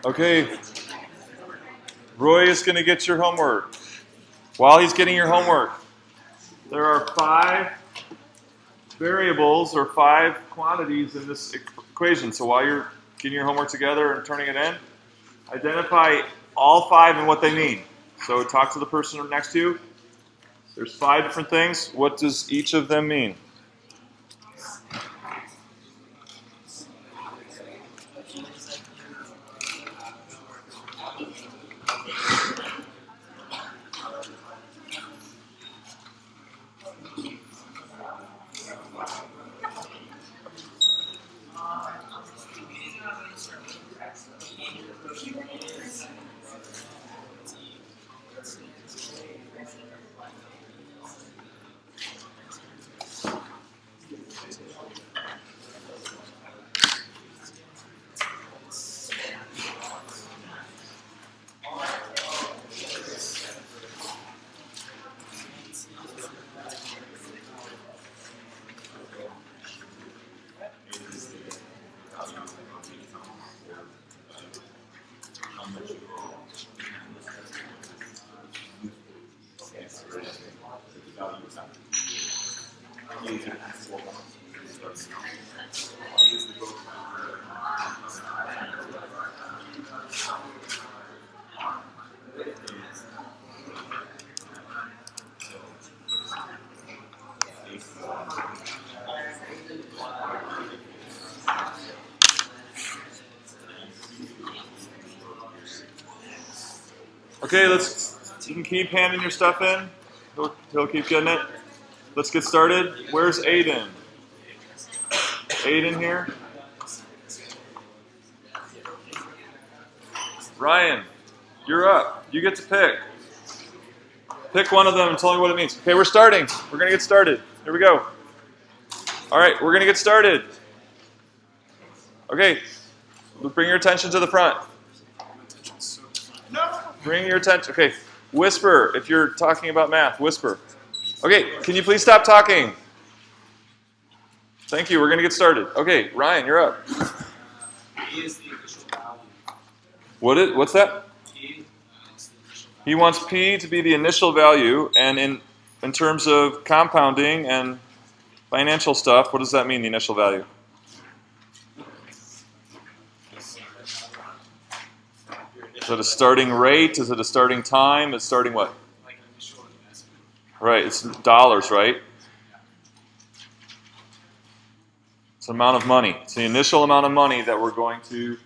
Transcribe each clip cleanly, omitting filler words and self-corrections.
Okay, Roy is going to get your homework. While he's getting your homework, there are 5 variables or 5 quantities in this equation. So while you're getting your homework together and turning it in, identify all 5 and what they mean. So talk to the person next to you. There's 5 different things. What does each of them mean? Okay, you can keep handing your stuff in. He'll keep getting it. Let's get started. Where's Aiden? Aiden here? Ryan, you're up. You get to pick. Pick one of them and tell me what it means. Okay, we're starting. We're going to get started. Here we go. All right, we're going to get started. Okay, bring your attention to the front. Bring your attention. Okay, whisper if you're talking about math. Whisper. Okay, can you please stop talking? Thank you. We're going to get started. Okay, Ryan, you're up. P is the initial value. What's that? P is the initial value. He wants P to be the initial value, and in terms of compounding and financial stuff, what does that mean, the initial value? Is it a starting rate? Is it a starting time? It's starting what? Like initial investment. Right, it's dollars, right? It's an amount of money. It's the initial amount of money that we're going to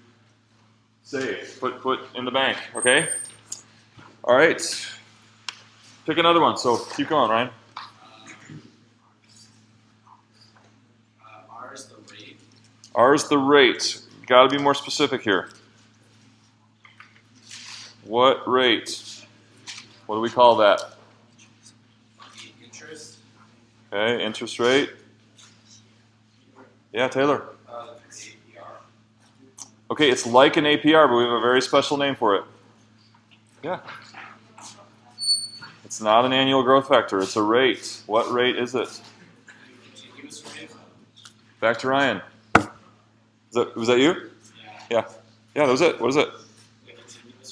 save, put in the bank, okay? All right. Pick another one. So keep going, Ryan. R is the rate. R is the rate. Got to be more specific here. What rate? What do we call that? The interest. Okay, interest rate. Yeah, Taylor. APR. Okay, it's like an APR, but we have a very special name for it. Yeah. It's not an annual growth factor. It's a rate. What rate is it? Continuous rate. Back to Ryan. Was that you? Yeah. Yeah, that was it. What is it?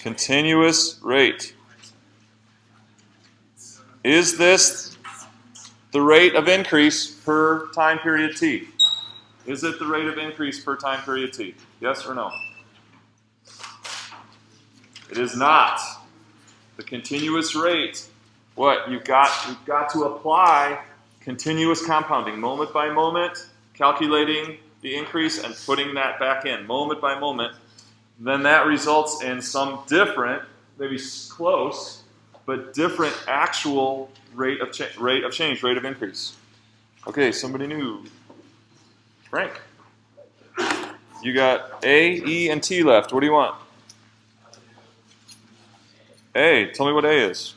Continuous rate. Is this the rate of increase per time period t? Is it the rate of increase per time period t? Yes or no? It is not. The continuous rate, what? You've got to apply continuous compounding, moment by moment, calculating the increase and putting that back in, moment by moment. Then that results in some different, maybe close, but different actual rate of change, rate of increase. Okay, somebody new. Frank. You got A, E, and T left. What do you want? A. Tell me what A is.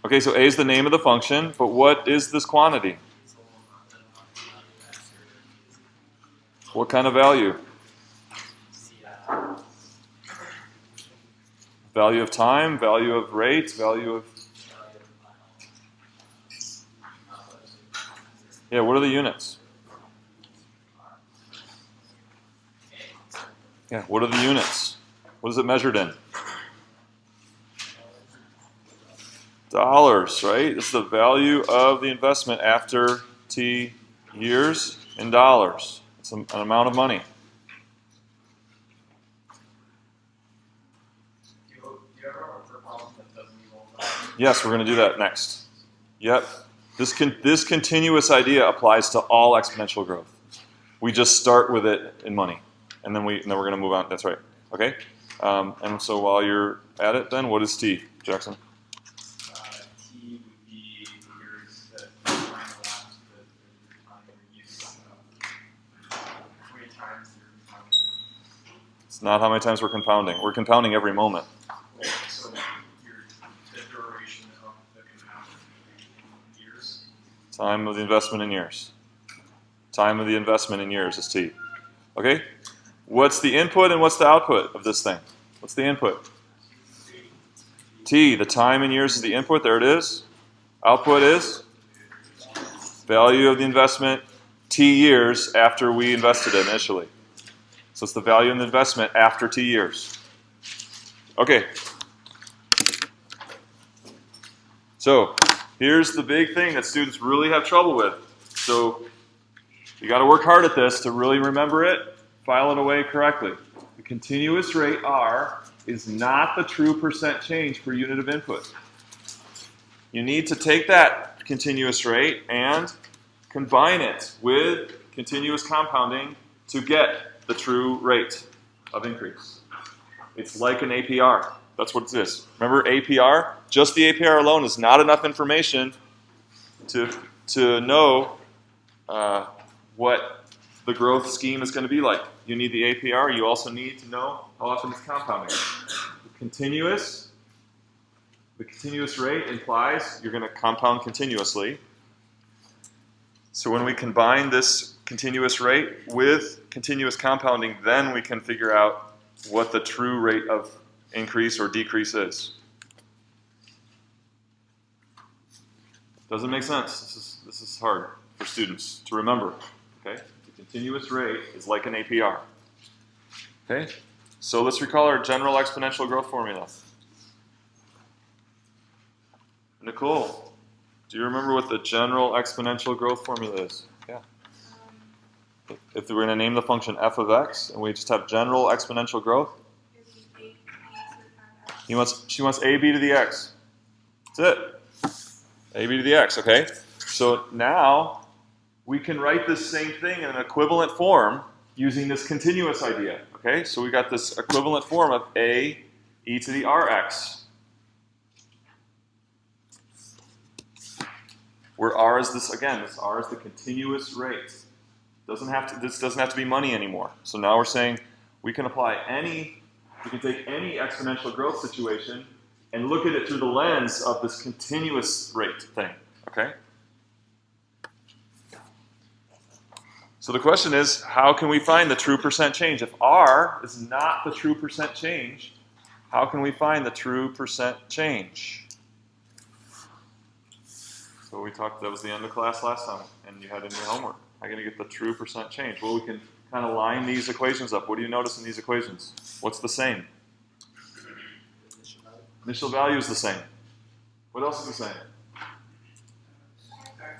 Okay, so A is the name of the function, but what is this quantity? What kind of value? Value of time, value of rate, value of... Yeah, what are the units? Yeah, what are the units? What is it measured in? Dollars, right? It's the value of the investment after T years in dollars. It's an amount of money. Do you ever have a problem that doesn't involve Yes, we're going to do that next. Yep. This continuous idea applies to all exponential growth. We just start with it in money, and then we're going to move on. That's right. Okay. And so while you're at it, then what is T, Jackson? T would be the years that time elapsed that your time you use how many times you're compounding It's not how many times we're compounding. We're compounding every moment. it. So the duration of the compounding in years. Time of the investment in years. Time of the investment in years is T. Okay? What's the input and what's the output of this thing? What's the input? T. The time in years is the input. There it is. Output is value of the investment T years after we invested it initially. So it's the value of the investment after T years. Okay. So here's the big thing that students really have trouble with. So you got to work hard at this to really remember it, file it away correctly. The continuous rate R is not the true percent change per unit of input. You need to take that continuous rate and combine it with continuous compounding to get the true rate of increase. It's like an APR. That's what it is. Remember APR? Just the APR alone is not enough information to know what the growth scheme is going to be like. You need the APR. You also need to know how often it's compounding. The continuous rate implies you're going to compound continuously. So when we combine this continuous rate with continuous compounding, then we can figure out what the true rate of increase or decrease is. Doesn't make sense. This is hard for students to remember. Okay? The continuous rate is like an APR. Okay? So let's recall our general exponential growth formula. Nicole, do you remember what the general exponential growth formula is? Yeah. If we're going to name the function f of x and we just have general exponential growth, she wants ab to the x. That's it. ab to the x, okay? So now we can write this same thing in an equivalent form using this continuous idea, okay? So we got this equivalent form of a e to the rx, where r is this, again, this r is the continuous rate. This doesn't have to be money anymore. So now we're saying we can take any exponential growth situation and look at it through the lens of this continuous rate thing, okay? So the question is, how can we find the true percent change? If r is not the true percent change, how can we find the true percent change? So we talked, that was the end of class last time, and you had in your homework. How are you going to get the true percent change? Well, we can kind of line these equations up. What do you notice in these equations? What's the same? Initial value is the same. What else is the same?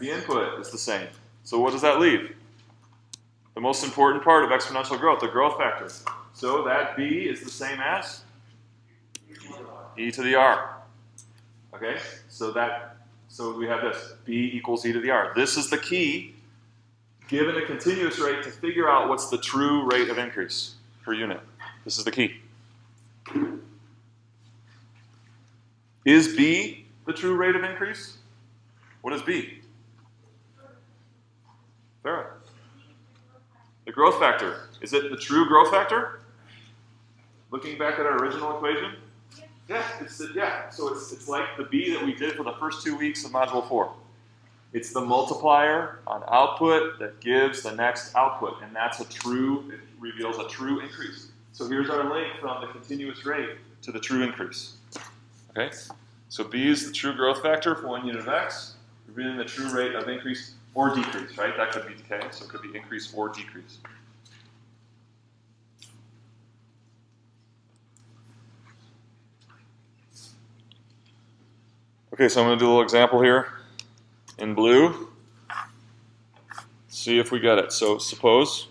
The input is the same. So what does that leave? The most important part of exponential growth, the growth factor. So that b is the same as e to the r. Okay? So we have this, b equals e to the r. This is the key, given a continuous rate, to figure out what's the true rate of increase per unit. This is the key. Is b the true rate of increase? What is b? Farrah. The growth factor. Is it the true growth factor? Looking back at our original equation? Yeah, so it's like the b that we did for the first 2 weeks of Module 4. It's the multiplier on output that gives the next output, and that's it reveals a true increase. So here's our link from the continuous rate to the true increase. Okay? So b is the true growth factor for 1 unit of x, revealing the true rate of increase or decrease, right? That could be decay, so it could be increase or decrease. Okay, so I'm going to do a little example here in blue. See if we get it. So suppose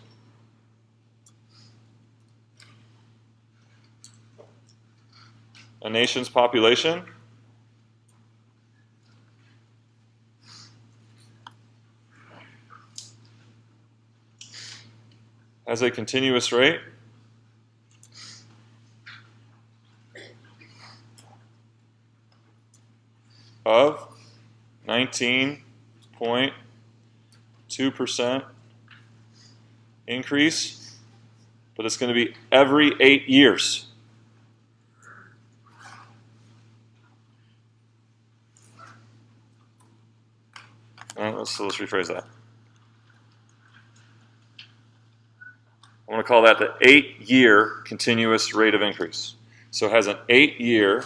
a nation's population has a continuous rate of 19.2% increase, but it's going to be every 8 years. So let's rephrase that. I want to call that the 8-year continuous rate of increase. So it has an 8-year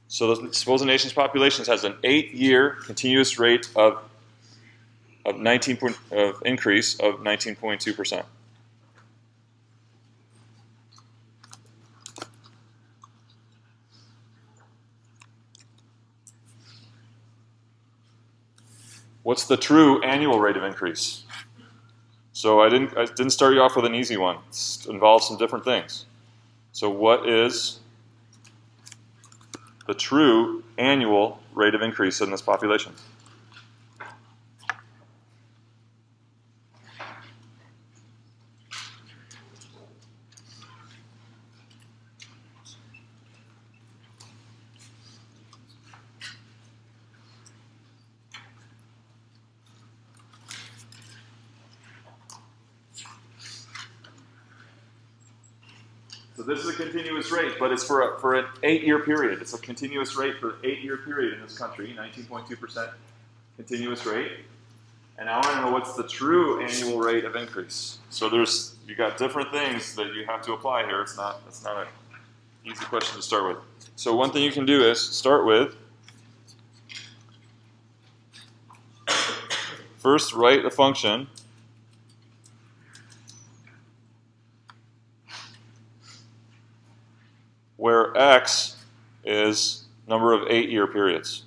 suppose a nation's population has an 8-year continuous rate of increase of 19.2%. What's the true annual rate of increase? So I didn't start you off with an easy one. It involves some different things. So what is the true annual rate of increase in this population? So this is a continuous rate, but it's for an 8-year period. It's a continuous rate for an 8-year period in this country, 19.2% continuous rate. And now I want to know what's the true annual rate of increase. So you got different things that you have to apply here. It's not an easy question to start with. So one thing you can do is start with first write a function where x is number of 8-year periods.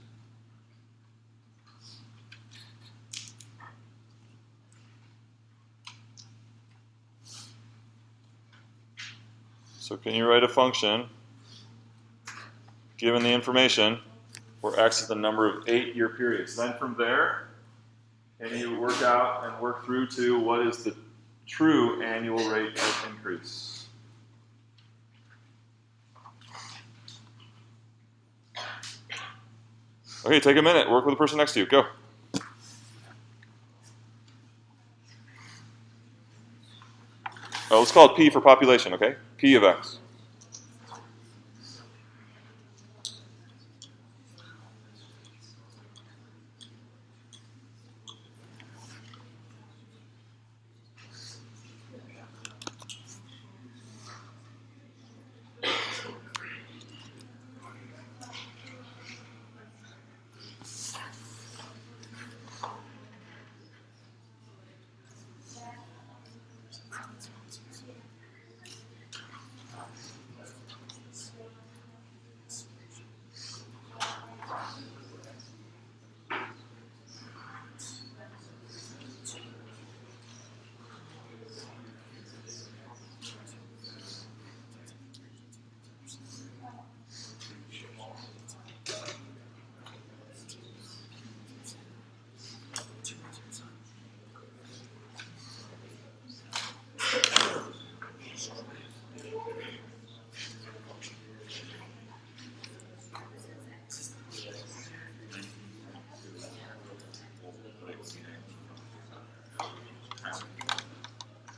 So can you write a function, given the information, where x is the number of 8-year periods? Then from there, can you work out and work through to what is the true annual rate of increase? Okay, take a minute. Work with the person next to you. Go. Oh, let's call it P for population, okay? P of x.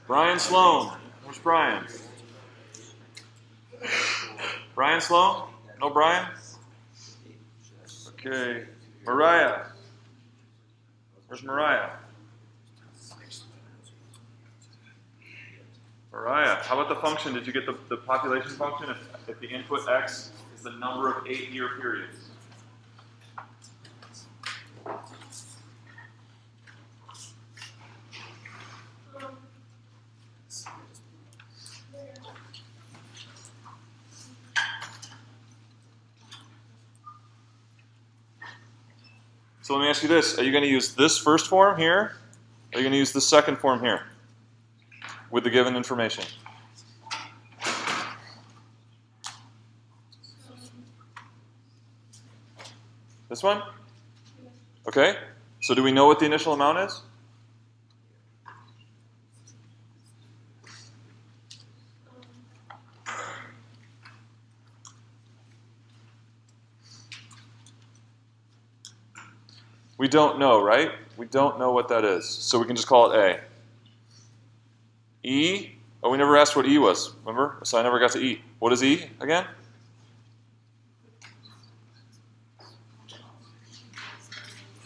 Brian Sloan. Where's Brian? Brian Sloan? No Brian? Okay. Mariah. Where's Mariah? Mariah, how about the function? Did you get the population function if the input x is the number of 8-year periods? So let me ask you this. Are you going to use this first form here? Or are you going to use the second form here with the given information? This one? Okay. So do we know what the initial amount is? We don't know, right? We don't know what that is. So we can just call it A. E? Oh, we never asked what E was. Remember? So I never got to E. What is E again?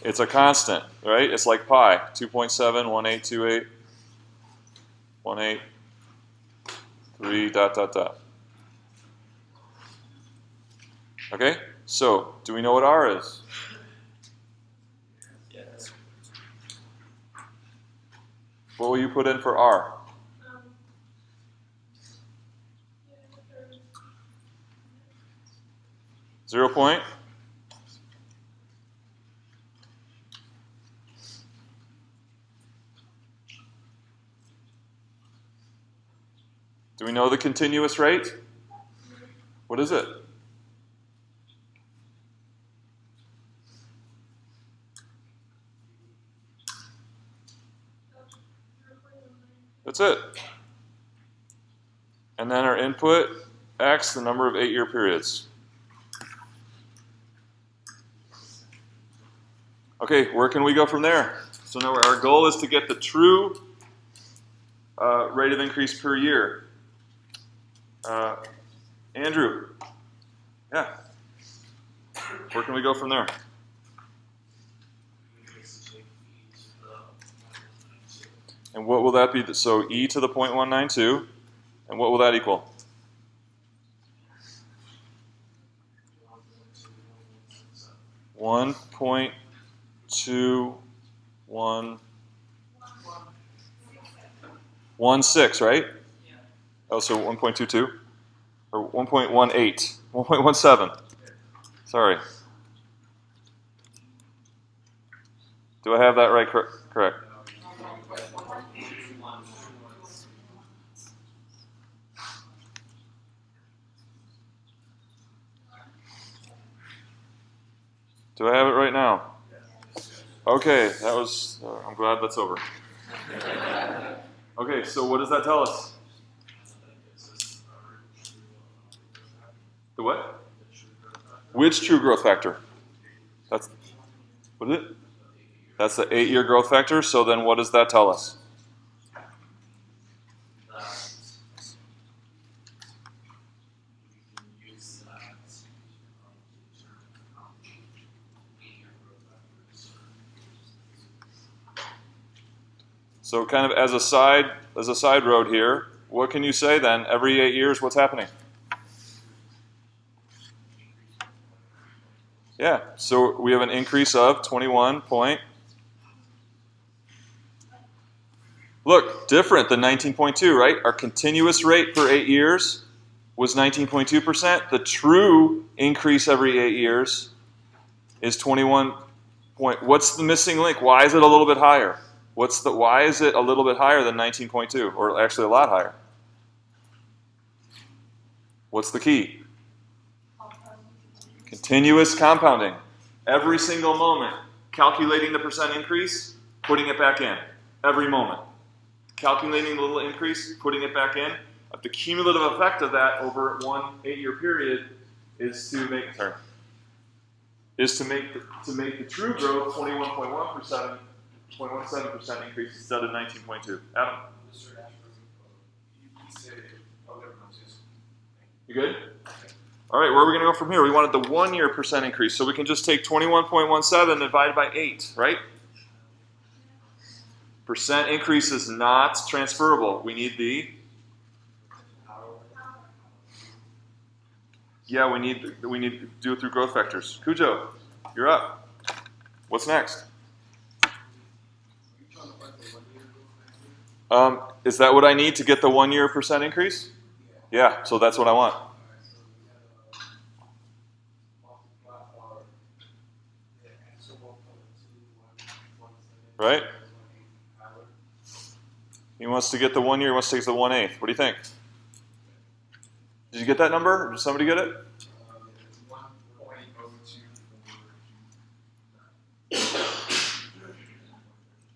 It's a constant, right? It's like pi. 2.7, 1828, 183, dot, dot, dot. Okay? So, do we know what R is? Yes. What will you put in for R? 0 point? Do we know the continuous rate? What is it? That's it. And then our input, X, the number of 8-year periods. Okay, where can we go from there? So now our goal is to get the true rate of increase per year. Andrew, yeah. Where can we go from there? And what will that be? So e to the 0.192, and what will that equal? One point 2.116, right? Oh, so 1.22 or 1.18, 1.17. Sorry. Do I have that right? Correct. Do I have it right now? Okay, that was. I'm glad that's over. Okay, so what does that tell us? The what? Which true growth factor? That's what is it? That's the 8-year growth factor. So then, what does that tell us? So kind of as a side road here, what can you say then? Every 8 years, what's happening? Yeah, so we have an increase of 21 point. Look, different than 19.2, right? Our continuous rate for 8 years was 19.2%. The true increase every 8 years is 21 point. What's the missing link? Why is it a little bit higher? Why is it a little bit higher than 19.2, or actually a lot higher? What's the key? Continuous compounding. Every single moment, calculating the percent increase, putting it back in. Every moment. Calculating the little increase, putting it back in. The cumulative effect of that over one 8-year period is to make the true growth 21.1%. 0.17% increase instead of 19.2. Adam? You good? All right, where are we going to go from here? We wanted the 1-year percent increase, so we can just take 21.17 divided by 8, right? Percent increase is not transferable. We need the... Yeah, we need to do it through growth factors. Cujo, you're up. What's next? Is that what I need to get the 1-year percent increase? Yeah, so that's what I want. right? He wants to get the 1 year, he wants to take the 1/8. What do you think? Did you get that number? Did somebody get it? 1.02.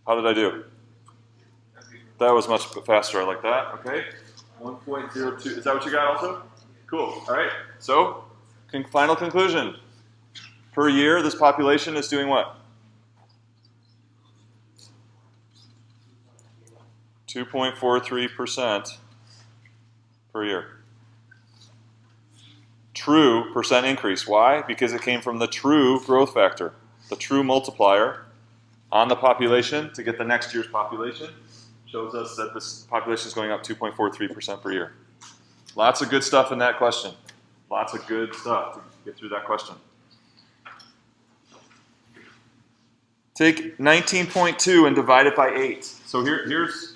How did I do? That was much faster. I like that. Okay. 1.02. Is that what you got also? Cool. All right. So, final conclusion. Per year, this population is doing what? 2.43% per year. True percent increase. Why? Because it came from the true growth factor, the true multiplier on the population to get the next year's population. Shows us that this population is going up 2.43% per year. Lots of good stuff in that question. Lots of good stuff to get through that question. Take 19.2 and divide it by 8. So here's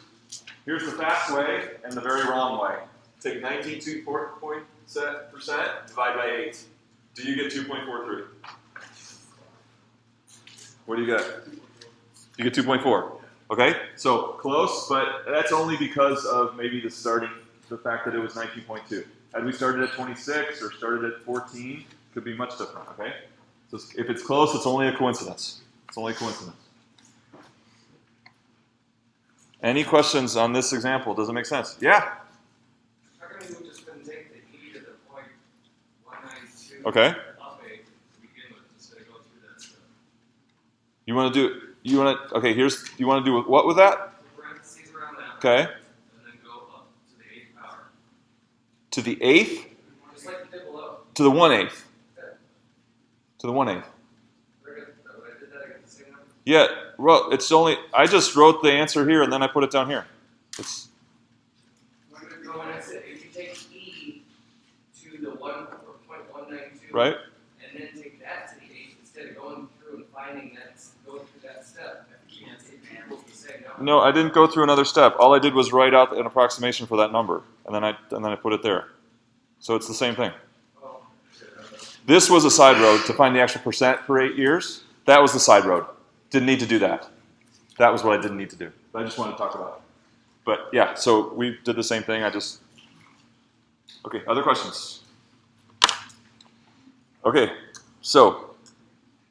the fast way and the very wrong way. Take 19.2% divide by 8. Do you get 2.43? What do you get? You get 2.4. Okay, so close, but that's only because of maybe the fact that it was 19.2. Had we started at 26 or started at 14, it could be much different, okay? So if it's close, it's only a coincidence. It's only a coincidence. Any questions on this example? Does it make sense? Yeah? How come you just couldn't take the e to the 0.192 Okay. up a to begin with instead of go through that stuff? You want to do what with that? Parentheses around that. Okay. And then go up to the 8th power. To the 8th? Just like you did below. To the 1/8. Okay. To the 1/8. Very good. When I did that, I got the same number. Yeah, well, I just wrote the answer here and then I put it down here. It's When I said if you take e to the 1.192, right? and then take that to the 8th instead of going through and finding that, going through that step, you can't take the equals the same number. No, I didn't go through another step. All I did was write out an approximation for that number, and then I put it there. So it's the same thing. Oh. This was a side road to find the actual percent per 8 years. That was the side road. Didn't need to do that. That was what I didn't need to do. But I just wanted to talk about it. But yeah, so we did the same thing. Okay, other questions? Okay, so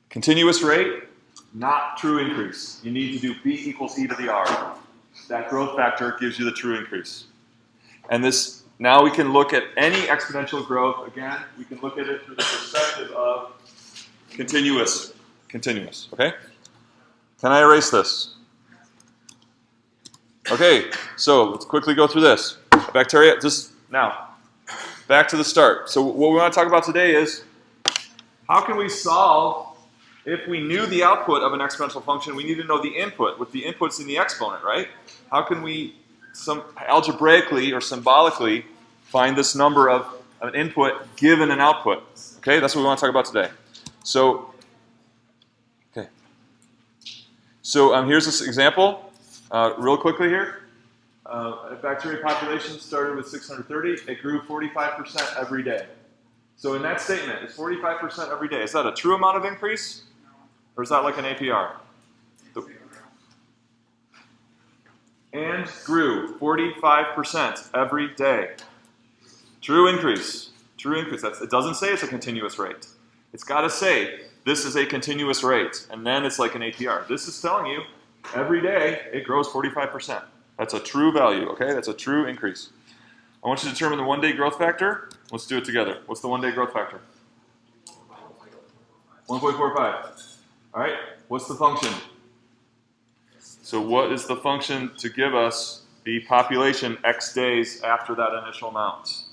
continuous rate, not true increase. You need to do B equals e to the r. That growth factor gives you the true increase. And now we can look at any exponential growth. Again, we can look at it through the perspective of continuous, okay? Can I erase this? Okay, so let's quickly go through this. Bacteria, now, back to the start. So what we want to talk about today is, how can we solve, if we knew the output of an exponential function, we need to know the input, with the inputs in the exponent, right? How can we algebraically or symbolically find this number of an input given an output? Okay, that's what we want to talk about today. So here's this example, real quickly here. A bacteria population started with 630. It grew 45% every day. So in that statement, it's 45% every day. Is that a true amount of increase? Or is that like an APR? And grew 45% every day. True increase. True increase. It doesn't say it's a continuous rate. It's got to say this is a continuous rate, and then it's like an APR. This is telling you every day it grows 45%. That's a true value, okay? That's a true increase. I want you to determine the one-day growth factor. Let's do it together. What's the one-day growth factor? 1.45. All right, what's the function? So what is the function to give us the population X days after that initial amount?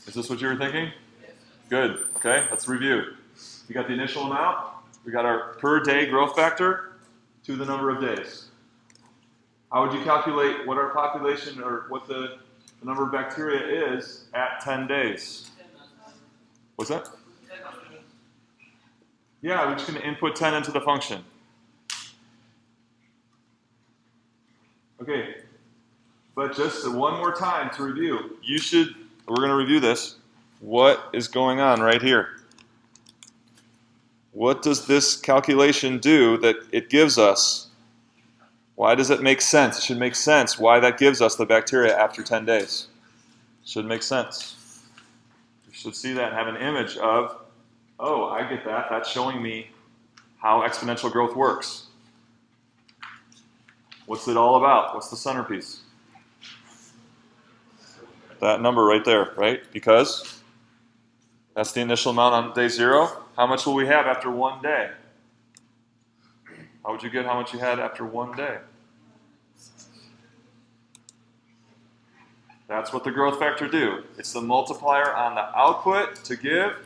Is this what you were thinking? Good. Okay, let's review. We got the initial amount. We got our per day growth factor to the number of days. How would you calculate what our population or what the number of bacteria is at 10 days? What's that? Yeah, we're just going to input 10 into the function. Okay, but just one more time to review. We're going to review this. What is going on right here? what does this calculation do that it gives us? Why does it make sense? It should make sense why that gives us the bacteria after 10 days. Should make sense. You should see that and have an image of, oh, I get that. That's showing me how exponential growth works. What's it all about? What's the centerpiece? That number right there, right? Because that's the initial amount on day 0. How much will we have after 1 day? How would you get how much you had after 1 day? That's what the growth factor do. It's the multiplier on the output to give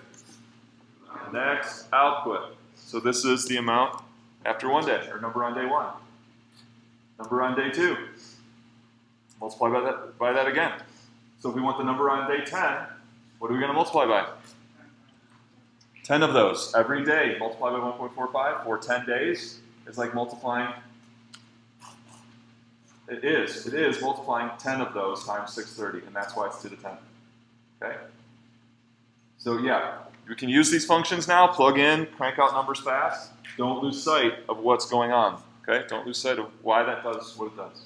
next output. So this is the amount after 1 day, or number on day 1. Number on day 2. Multiply by that again. So if we want the number on day 10, what are we going to multiply by? 10 of those every day. Multiply by 1.45 for 10 days is like multiplying. It is multiplying 10 of those times 630, and that's why it's 2 to 10. Okay? So yeah, you can use these functions now, plug in, crank out numbers fast. Don't lose sight of what's going on. Okay? Don't lose sight of why that does what it does.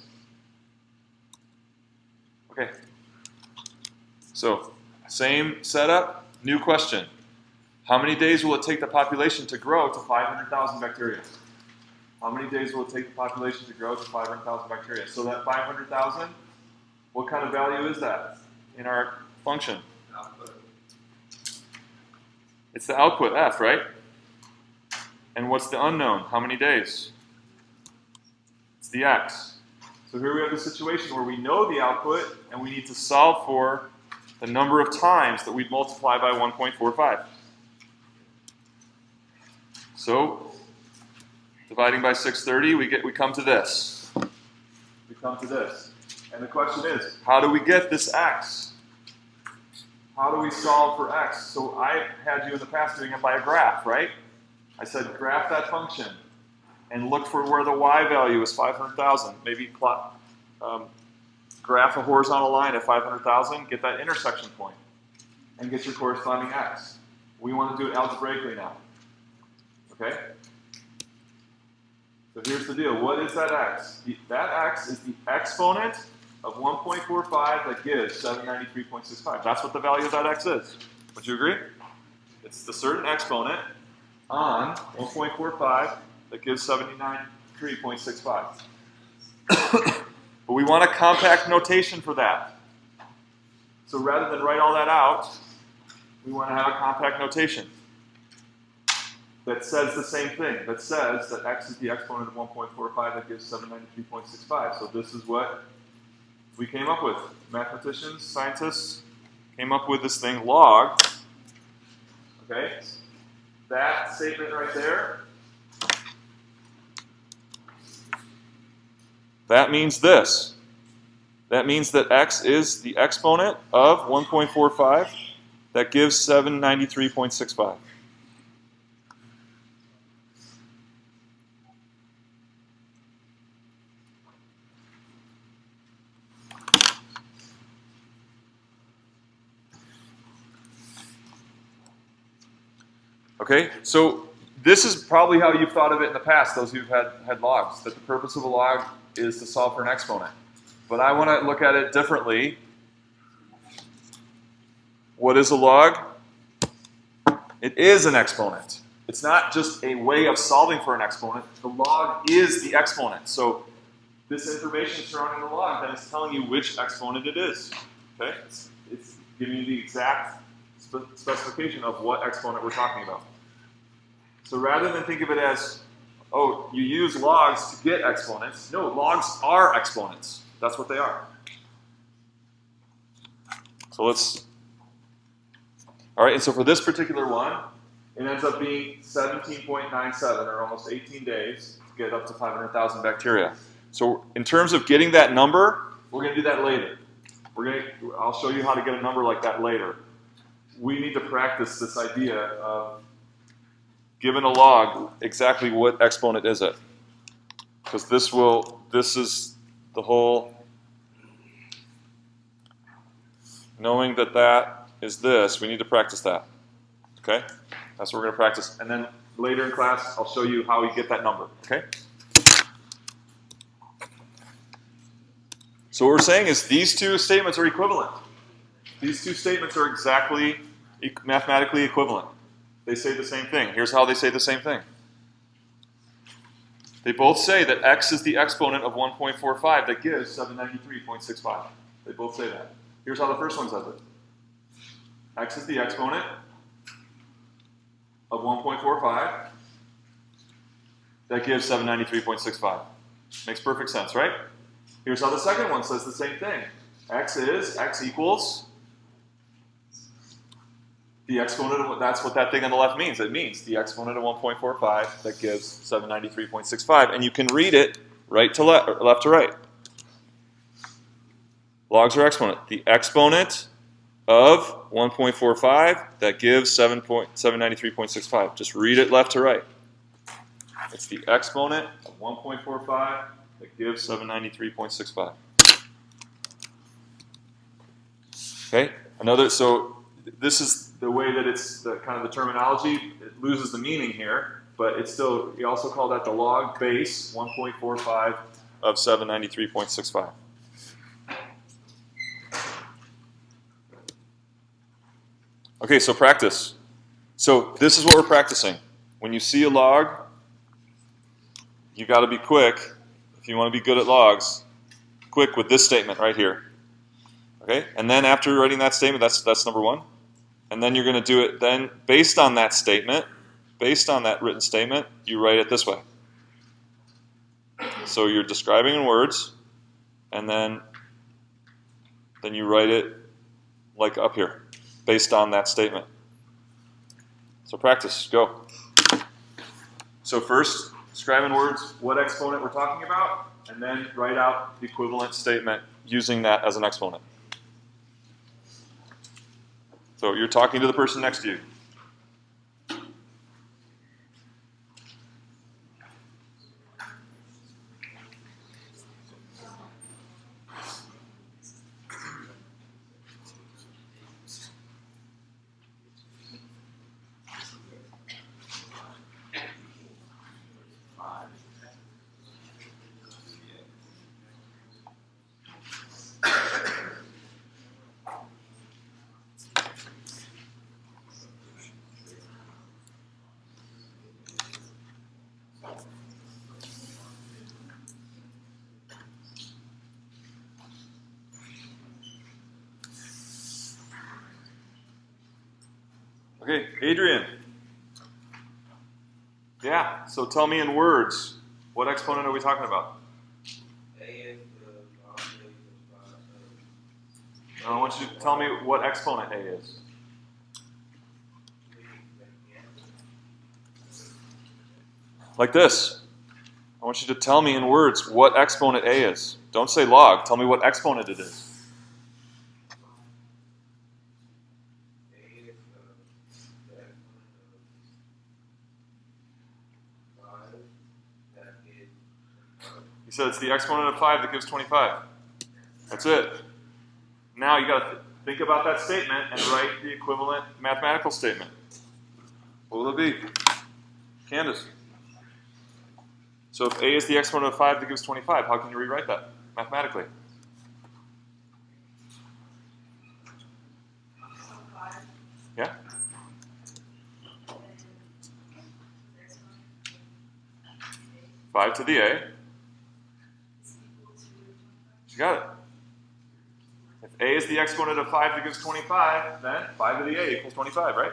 Okay. So, same setup, new question. How many days will it take the population to grow to 500,000 bacteria? How many days will it take the population to grow to 500,000 bacteria? So that 500,000, what kind of value is that in our function? Output. It's the output, F, right? And what's the unknown? How many days? It's the X. So here we have a situation where we know the output, and we need to solve for the number of times that we'd multiply by 1.45. So, dividing by 630, we come to this. We come to this. And the question is, how do we get this X? How do we solve for X? So I had you in the past doing it by a graph, right? I said graph that function and look for where the Y value is 500,000. Maybe plot, graph a horizontal line at 500,000, get that intersection point, and get your corresponding X. We want to do it algebraically now. Okay? So here's the deal. What is that X? That X is the exponent of 1.45 that gives 793.65. That's what the value of that X is. Would you agree? It's the certain exponent on 1.45 that gives 793.65. But we want a compact notation for that. So rather than write all that out, we want to have a compact notation that says the same thing, that says that X is the exponent of 1.45 that gives 793.65. So this is what we came up with. Mathematicians, scientists came up with this thing, log. Okay? That statement right there, that means this. That means that X is the exponent of 1.45 that gives 793.65. Okay, so this is probably how you've thought of it in the past, those who've had logs, that the purpose of a log is to solve for an exponent. But I want to look at it differently. What is a log? It is an exponent. It's not just a way of solving for an exponent. The log is the exponent. So this information surrounding the log then is telling you which exponent it is. Okay, it's giving you the exact specification of what exponent we're talking about. So rather than think of it as, oh, you use logs to get exponents, no, logs are exponents. That's what they are. So let's, all right, and so for this particular one, it ends up being 17.97, or almost 18 days, to get up to 500,000 bacteria. So in terms of getting that number, we're going to do that later. I'll show you how to get a number like that later. We need to practice this idea of, given a log, exactly what exponent is it? Because this is the whole, knowing that that is this, we need to practice that. Okay? That's what we're going to practice. And then later in class, I'll show you how you get that number, okay? So what we're saying is these two statements are equivalent. These two statements are exactly mathematically equivalent. They say the same thing. Here's how they say the same thing. They both say that x is the exponent of 1.45 that gives 793.65. They both say that. Here's how the first one says it. X is the exponent of 1.45 that gives 793.65. Makes perfect sense, right? Here's how the second one says the same thing. X equals the exponent of, that's what that thing on the left means. It means the exponent of 1.45 that gives 793.65. And you can read it right to left to right. Logs are exponent. The exponent of 1.45 that gives 793.65. Just read it left to right. It's the exponent of 1.45 that gives 793.65. Okay? So this is the way that it's the kind of the terminology. It loses the meaning here, but it's still, you also call that the log base 1.45 of 793.65. Okay, so practice. So this is what we're practicing. When you see a log, you got to be quick. If you want to be good at logs, quick with this statement right here. Okay, and then after writing that statement, that's number one. And then you're going to do it then based on that statement, based on that written statement, you write it this way. So you're describing in words, and then you write it like up here, based on that statement. So practice, go. So first, describe in words what exponent we're talking about, and then write out the equivalent statement using that as an exponent. So you're talking to the person next to you. Okay, Adrian. Yeah, so tell me in words, what exponent are we talking about? A is the log base of I want you to tell me what exponent A is. Like this. I want you to tell me in words what exponent A is. Don't say log. Tell me what exponent it is. You said it's the exponent of 5 that gives 25. That's it. Now you got to think about that statement and write the equivalent mathematical statement. What will it be? Candace. So if A is the exponent of 5 that gives 25, how can you rewrite that mathematically? Yeah? Five to the A. You got it. If A is the exponent of 5 that gives 25, then 5 to the A equals 25, right?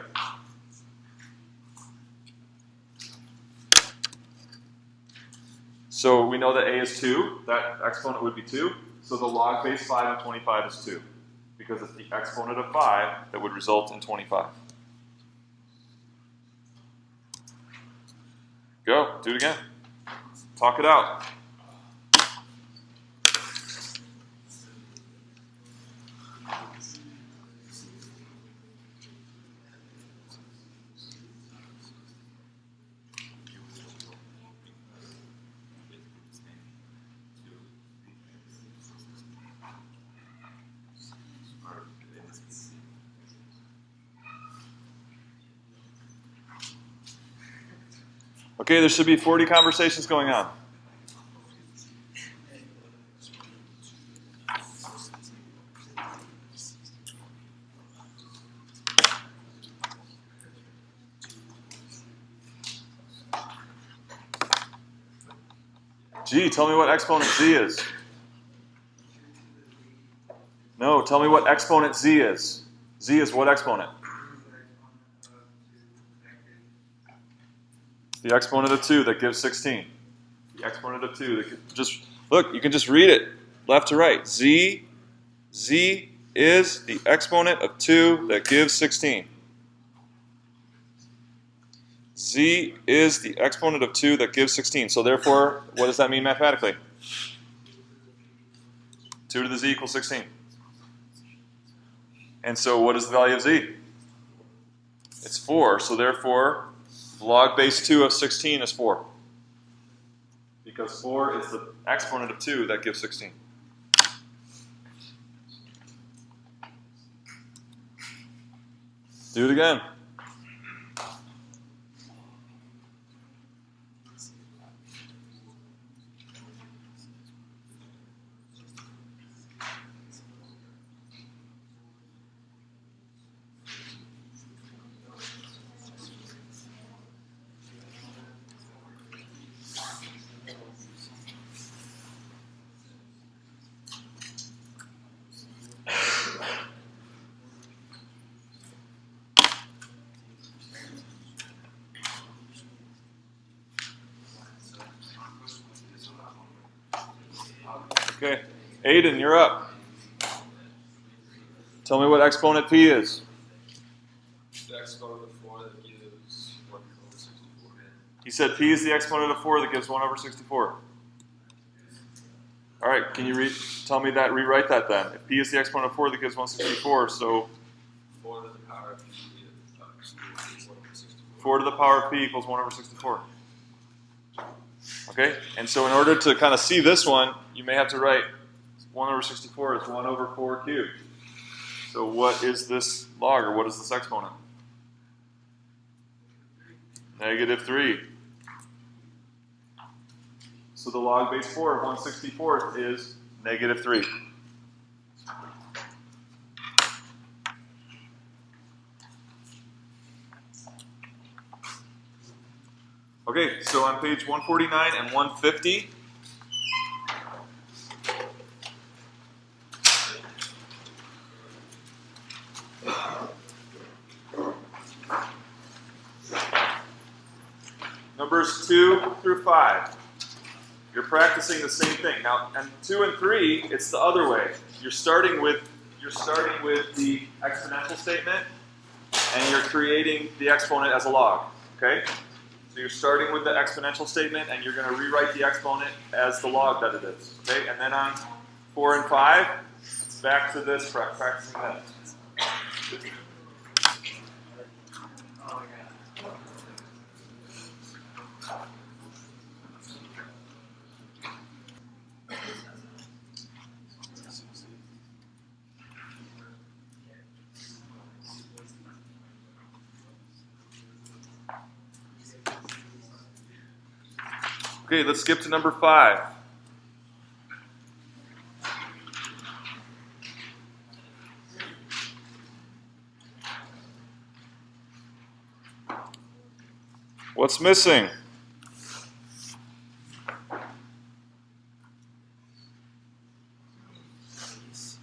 So we know that A is 2. That exponent would be 2. So the log base 5 of 25 is 2. Because it's the exponent of 5 that would result in 25. Go. Do it again. Talk it out. Okay, there should be 40 conversations going on. G, tell me what exponent Z is. No, tell me what exponent Z is. Z is what exponent? The exponent of 2 that gives 16. The exponent of 2 that just look, you can just read it left to right. Z is the exponent of 2 that gives 16. Z is the exponent of 2 that gives 16. So therefore, what does that mean mathematically? 2 to the Z equals 16. And so what is the value of Z? It's 4. So therefore, log base 2 of 16 is 4. Because 4 is the exponent of 2 that gives 16. Do it again. Okay, Aiden, you're up. Tell me what exponent P is. The exponent of 4 that gives 1 over 64. He said P is the exponent of 4 that gives 1 over 64. All right, can you tell me that, rewrite that then. If P is the exponent of 4 that gives 164, so 4 to the power of P is 1 over 64. 4 to the power of P equals 1 over 64. Okay, and so in order to kind of see this one, you may have to write 1 over 64 is 1 over 4 cubed. So what is this log, or what is this exponent? -3. So the log base 4 of 1/64 is -3. Okay, so on page 149 and 150, numbers 2 through 5. You're practicing the same thing. Now, and 2 and 3, it's the other way. You're starting with the exponential statement, and you're creating the exponent as a log. Okay? So you're starting with the exponential statement, and you're going to rewrite the exponent as the log that it is. Okay? And then on 4 and 5, it's back to this, practicing that. Okay, let's skip to number 5. What's missing?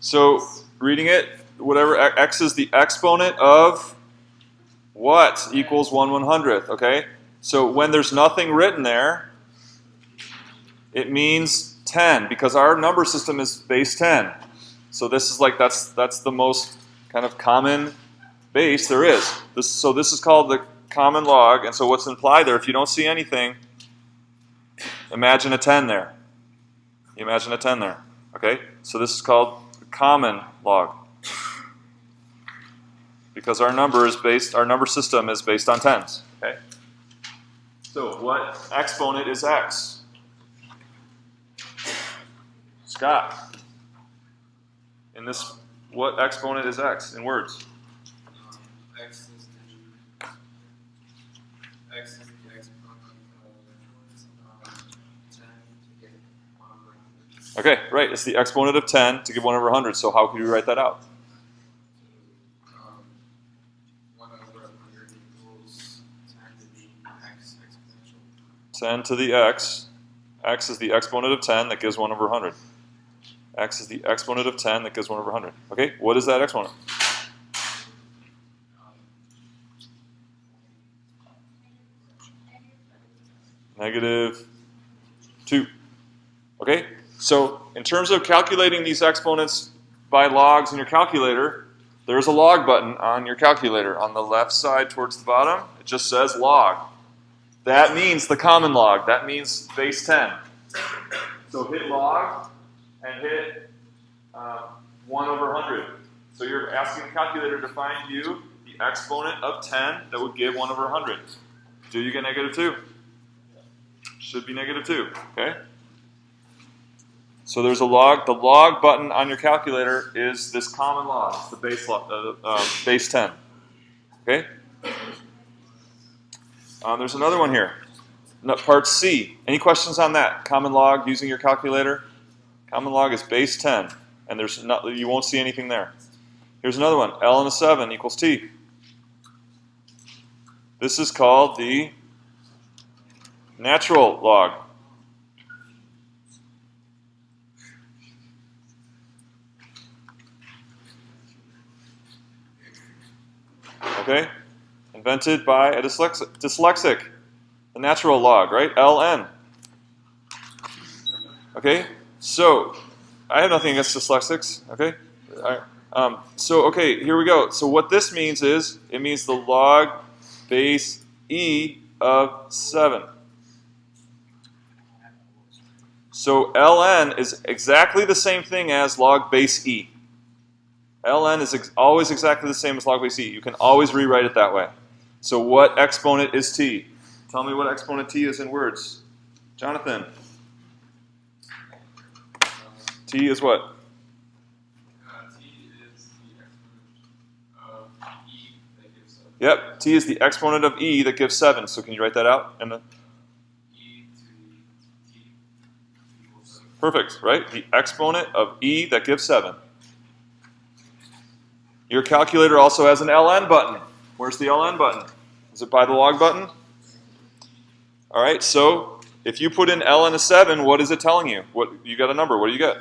So, reading it, whatever x is the exponent of what equals 1/100th, okay? So when there's nothing written there, it means 10, because our number system is base 10. So this is like, that's the most kind of common base there is. So this is called the common log, and so what's implied there, if you don't see anything, imagine a 10 there. You imagine a 10 there, okay? So this is called the common log, because our number system is based on 10s, okay? So what exponent is x? Scott, in this, what exponent is x in words? X is the exponent of Okay, right. It's the exponent of 10 to give 1 over 100. So how could we write that out? 1 over 100 equals 10 to the x exponential. 10 to the x. X is the exponent of 10 that gives 1 over 100. X is the exponent of 10 that gives 1 over 100. Okay, what is that exponent? Negative 2. Okay, so in terms of calculating these exponents by logs in your calculator, there's a log button on your calculator on the left side towards the bottom. It just says log. That means the common log. That means base 10. So hit log and hit 1 over 100. So you're asking the calculator to find you the exponent of 10 that would give 1 over 100. Do you get negative 2? Should be negative 2, okay? So there's a log. The log button on your calculator is this common log, it's the base log, base 10, okay? There's another one here, part C. Any questions on that? Common log using your calculator? Common log is base 10, and you won't see anything there. Here's another one, L in a 7 equals T. This is called the natural log. Okay? Invented by a dyslexic. The natural log, right? ln. Okay? So, I have nothing against dyslexics. Okay? Okay, here we go. So what this means is, it means the log base e of 7. So ln is exactly the same thing as log base e. ln is always exactly the same as log base e. You can always rewrite it that way. So what exponent is t? Tell me what exponent t is in words. Jonathan. T is what? T is the exponent of e that gives 7. Yep, t is the exponent of e that gives 7. So can you write that out? E to the t equals 7. Perfect, right? The exponent of e that gives 7. Your calculator also has an ln button. Where's the ln button? Is it by the log button? All right, so if you put in ln of 7, what is it telling you? What you got a number. What do you get?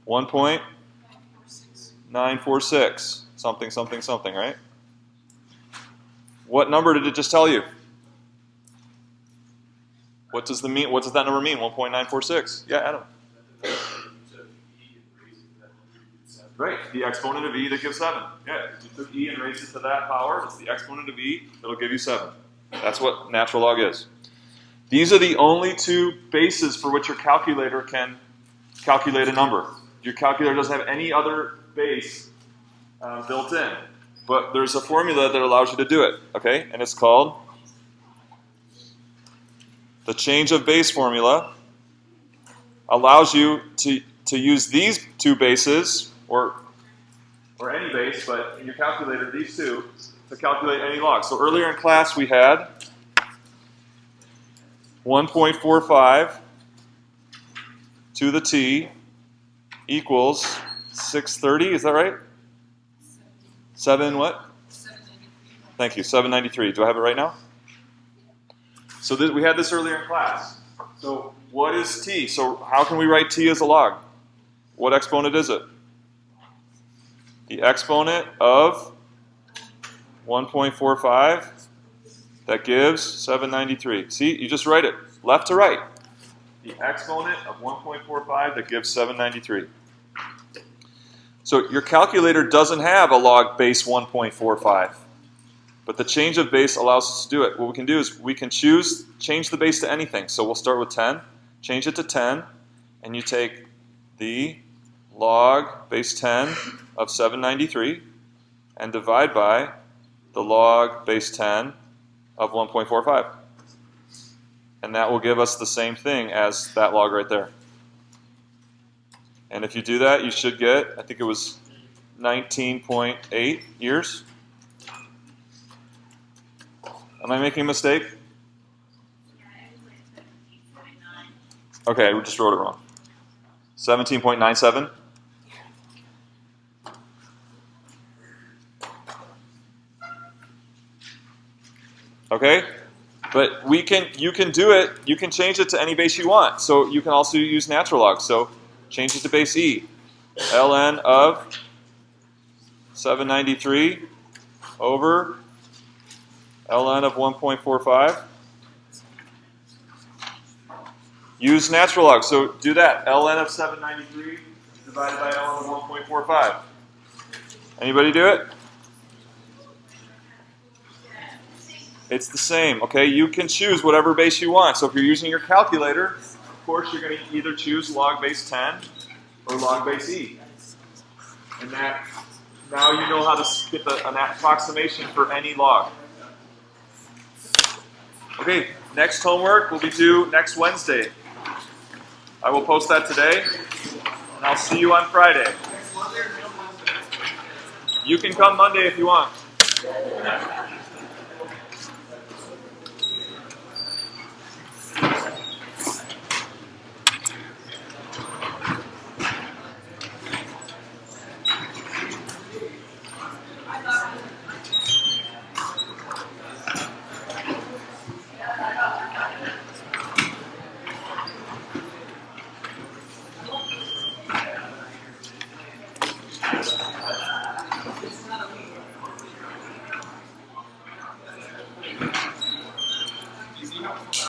1.946. Something, something, something, right? What number did it just tell you? What does that number mean? 1.946. Yeah, Adam. Right, the exponent of e that gives 7. Yeah, if you took e and raised it to that power, it's the exponent of e that'll give you 7. That's what natural log is. These are the only two bases for which your calculator can calculate a number. Your calculator doesn't have any other base built in. But there's a formula that allows you to do it, okay? And it's called the change of base formula. Allows you to use these two bases, or any base, but in your calculator, these two, to calculate any log. So earlier in class we had 1.45 to the t equals 630, is that right? 7 what? 793. Thank you, 793. Do I have it right now? So we had this earlier in class. So what is t? So how can we write t as a log? What exponent is it? The exponent of 1.45 that gives 793. See, you just write it left to right. The exponent of 1.45 that gives 793. So your calculator doesn't have a log base 1.45, but the change of base allows us to do it. What we can do is we can change the base to anything. So we'll start with 10, change it to 10, and you take the log base 10 of 793 and divide by the log base 10 of 1.45. And that will give us the same thing as that log right there. And if you do that, you should get, I think it was 19.8 years. Am I making a mistake? Okay, we just wrote it wrong. 17.97. Okay, but you can do it. You can change it to any base you want. So you can also use natural log. So change it to base e. ln of 793 over ln of 1.45. Use natural log. So do that. ln of 793 divided by ln of 1.45. Anybody do it? It's the same. Okay, you can choose whatever base you want. So if you're using your calculator, of course you're going to either choose log base 10 or log base e. And that now you know how to get an approximation for any log. Okay, next homework will be due next Wednesday. I will post that today, and I'll see you on Friday. You can come Monday if you want.